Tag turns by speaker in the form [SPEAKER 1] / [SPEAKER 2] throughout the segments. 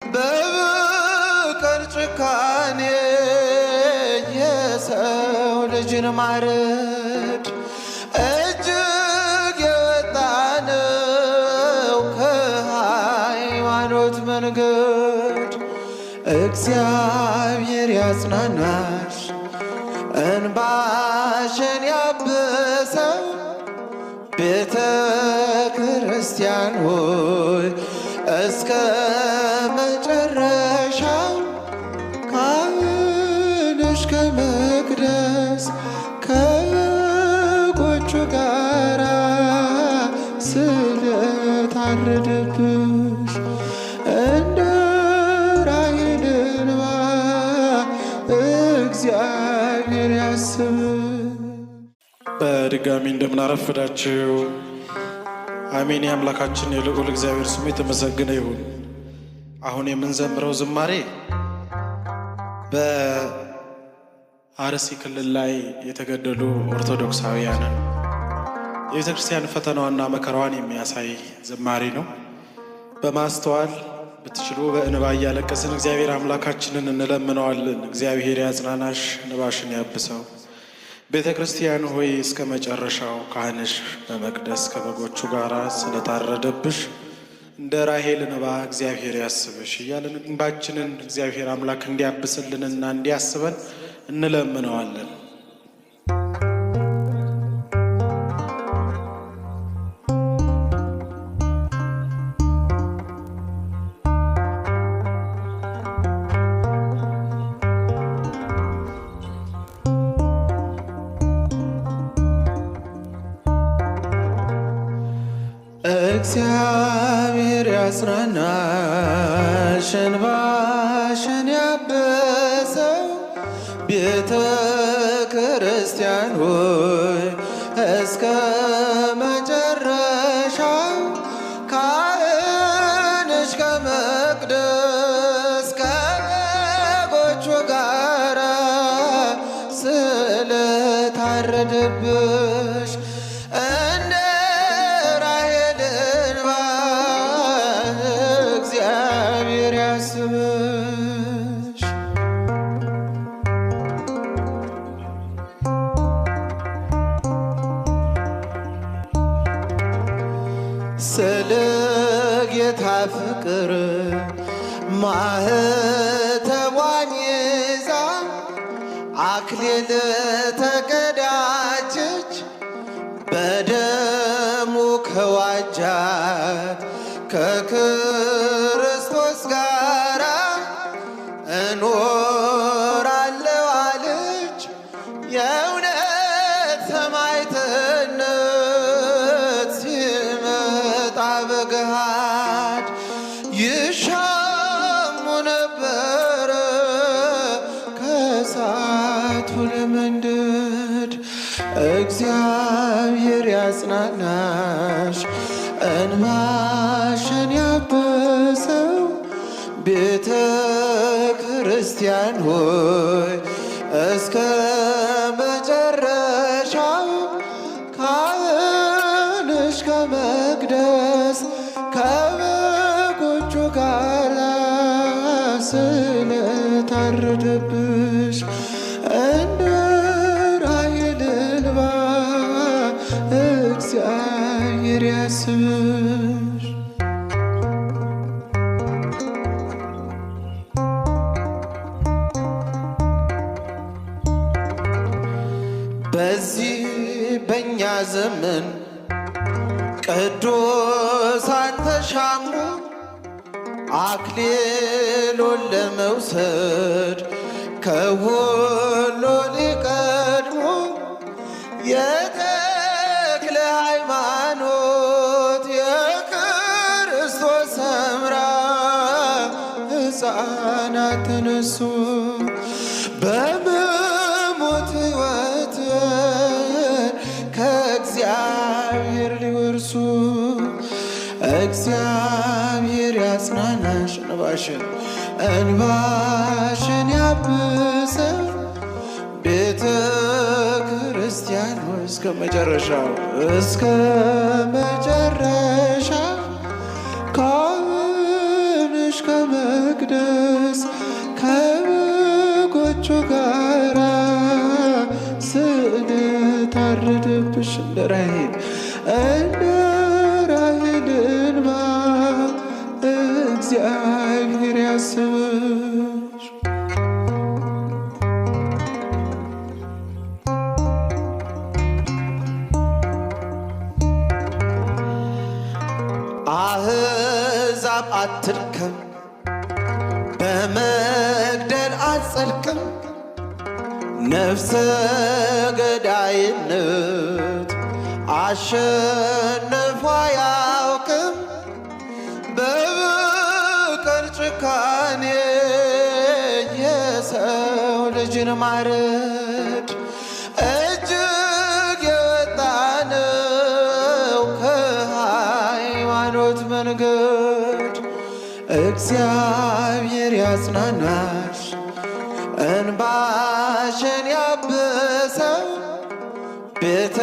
[SPEAKER 1] በበቀል ጭካኔ የሰው ልጅን ማረድ እጅግ የወጣ ነው ከሃይማኖት መንገድ። እግዚአብሔር ያጽናናሽ እንባሽን ያብሰው ቤተ ክርስቲያን ሆይ እስከ መጨረሻው ካህንሽ ከመቅደስ ከበጎቹ ጋራ ስለታረደብሽ እንደ ራሔል እንባ እግዚአብሔር ያስብሽ።
[SPEAKER 2] በድጋሚ እንደምናረፍዳችሁ አሜን። የአምላካችን የልዑል እግዚአብሔር ስሙ የተመሰገነ ይሁን። አሁን የምንዘምረው ዝማሬ በአርሲ ክልል ላይ የተገደሉ ኦርቶዶክሳውያንን የቤተ ክርስቲያን ፈተናዋና መከራዋን የሚያሳይ ዝማሬ ነው። በማስተዋል ብትችሉ በእንባ እያለቀስን እግዚአብሔር አምላካችንን እንለምነዋለን። እግዚአብሔር ያጽናናሽ፣ እንባሽን ያብሰው። ቤተ ክርስቲያን ሆይ እስከ መጨረሻው ካህንሽ በመቅደስ ከበጎቹ ጋር ስለታረደብሽ እንደ ራሔል እንባ እግዚአብሔር ያስብሽ እያለን እንባችንን እግዚአብሔር አምላክ እንዲያብስልንና እንዲያስበን እንለምነዋለን።
[SPEAKER 1] እግዚአብሔር ያጽናናሽ እንባሽን ያብሰው ቤተ ክርስቲያን ሆይ እስከ መጨረሻው ካህንሽ ከመቅደስ ከበጎቹ ጋራ ስለታረደብሽ እንደ ራሔል እንባ እግዚአብሔር ያስብሽ። ስለ ጌታ ፍቅር ማኅተቧን ይዛ አክሊል ተቀዳጀች በደሙ ከዋጃት ከክርስቶስ ጋራ እኖራለሁ አለች። የእውነት ሰማዕትነት ሲመጣ በገሃድ ይሻሙ ነበረ ከእሳቱ ለመንደድ። እግዚአብሔር ያጽናናሽ እንባሽን ያብሰው ቤተ ክርስቲያን ሆይ እስከ መጨረሻው ካህንሽ ከመቅደስ ከበጎቹ ጋር ስለታረደብሽ እንደ ራሔል እንባ እግዚአብሔር ያስብሽ። በዚህ በእኛ ዘመን ቅዱሳን ተሻሙ አክሊሉን ለመውሰድ ከሁሉ ሊቀድሙ የተክለ ሃይማኖት የክርስቶስ ሰምራ ሕፃናት ተነሱ በመሞት ሕይወትን ከእግዚአብሔር ሊወርሱ። እግዚአብሔር ያጽናናሽ እንባሽን ያብሰው ቤተ ክርስቲያን ሆይ እስከ መጨረሻው ካህንሽ ከመቅደስ ከበጎቹ ጋራ ስዕለት አረደብሽ እንደ ራሔል እንባ እግዚአብሔር ያስብሽ። አሕዛብ አትድከም በመግደል አትጸድቅም፣ ነፍሰ ገዳይነት አሸንፎ አያውቅም። በበቀል ጭካኔ የሰው ልጅን ማረድ እጅግ የወጣ ነው ከሃይማኖት መንገድ። እግዚአብሔር ያጽናናሽ እንባሽን ያብሰው ቤተ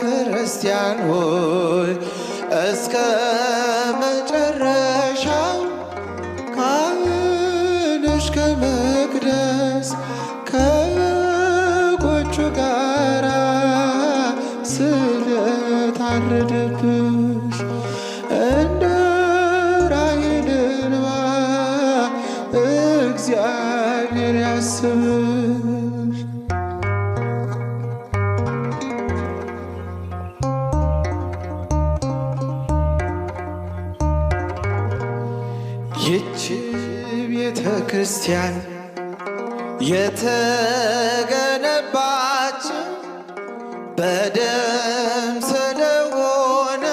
[SPEAKER 1] ክርስቲያን ሆይ እስከ መጨረሻው ካህንሽ ከመቅደስ ከበጎቹ ጋራ ስዕለት አረደብሽ እንደ ራሔል እንባ እግዚአብሔር ያስብሽ። ይህች ቤተ ክርስቲያን የተገነባች በደም ስለሆነ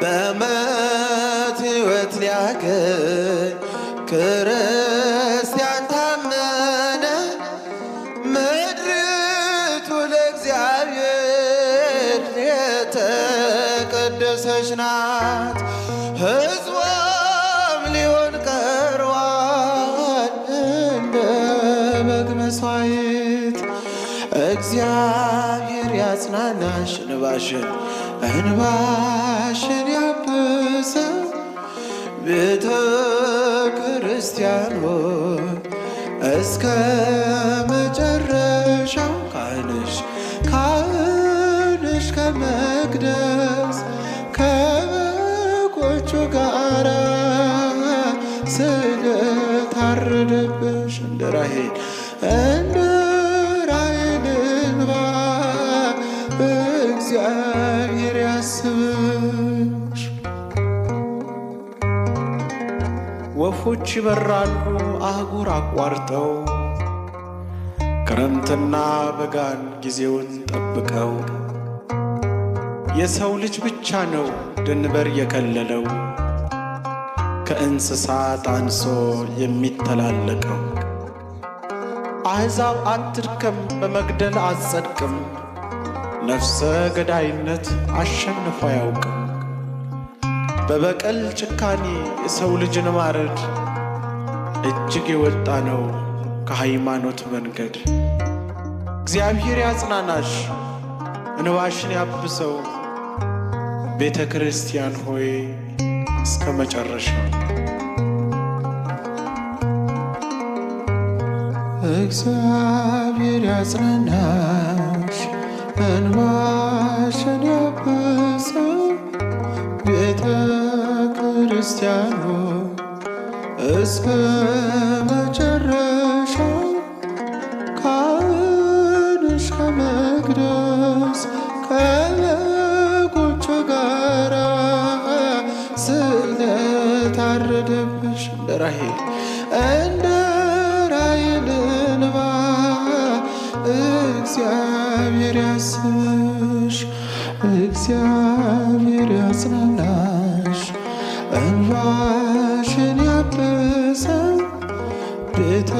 [SPEAKER 1] በሞት ሕይወት ሊያገኝ ክርስቲያን ታመነ። ምድሪቱ ለእግዚአብሔር የተቀደሰች ናት፣ ሕዝቧም ሊሆን ቀርቧል እንደ በግ መሥዋዕት። እግዚአብሔር ያጽናናሽ እንባሽን ያብሰው ቤተ ክርስቲያን ሆይ እስከ መጨረሻው ካህንሽ ከመቅደስ ከበጎቹ ጋራ ስዕለት አረደብሽ እንደ ራሔል እንባ እግዚአብሔር ያስብሽ። ወፎች ይበራሉ አህጉር አቋርጠው ክረምትና በጋን ጊዜውን ጠብቀው። የሰው ልጅ ብቻ ነው ድንበር የከለለው ከእንስሳት አንሶ የሚተላለቀው። አሕዛብ አትድከም በመግደል አትጸድቅም፣ ነፍሰ ገዳይነት አሸንፎ አያውቅም። በበቀል ጭካኔ የሰው ልጅን ማረድ እጅግ የወጣ ነው ከሃይማኖት መንገድ። እግዚአብሔር ያጽናናሽ እንባሽን ያብሰው ቤተ ክርስቲያን ሆይ እስከ መጨረሻው። እግዚአብሔር ያጽናናሽ እንባሽን ያብሰው ቤተ ክርስቲያን ሆይ እስከ መጨረሻው ካህንሽ ከመቅደስ ከበጎቹ ጋራ ስዕለት አረደብሽ እንደ ራሔል እንባ እግዚአብሔር ያስብሽ። እግዚአብሔር ያጽናናሽ እንባሽን ያብሰው ቤተ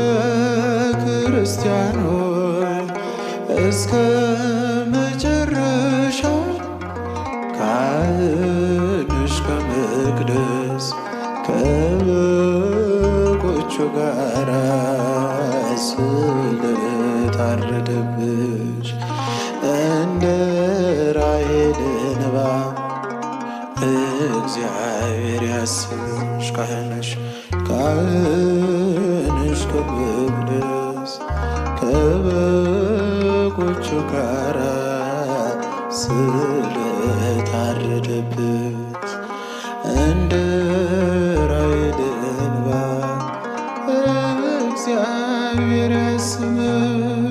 [SPEAKER 1] ክርስቲያን ሆይ እስከ መጨረሻው ካህንሽ ከመቅደስ ከበጎቹ ጋራ ስዕለት አረደብሽ እንደ ራሔል እንባ እግዚአብሔር ያስብሽ ካህንሽ ካህንሽ ከመቅደስ ከበጎቹ ጋራ ስለታረደበት እንደ ራሔል እንባ እግዚአብሔር ያስምር።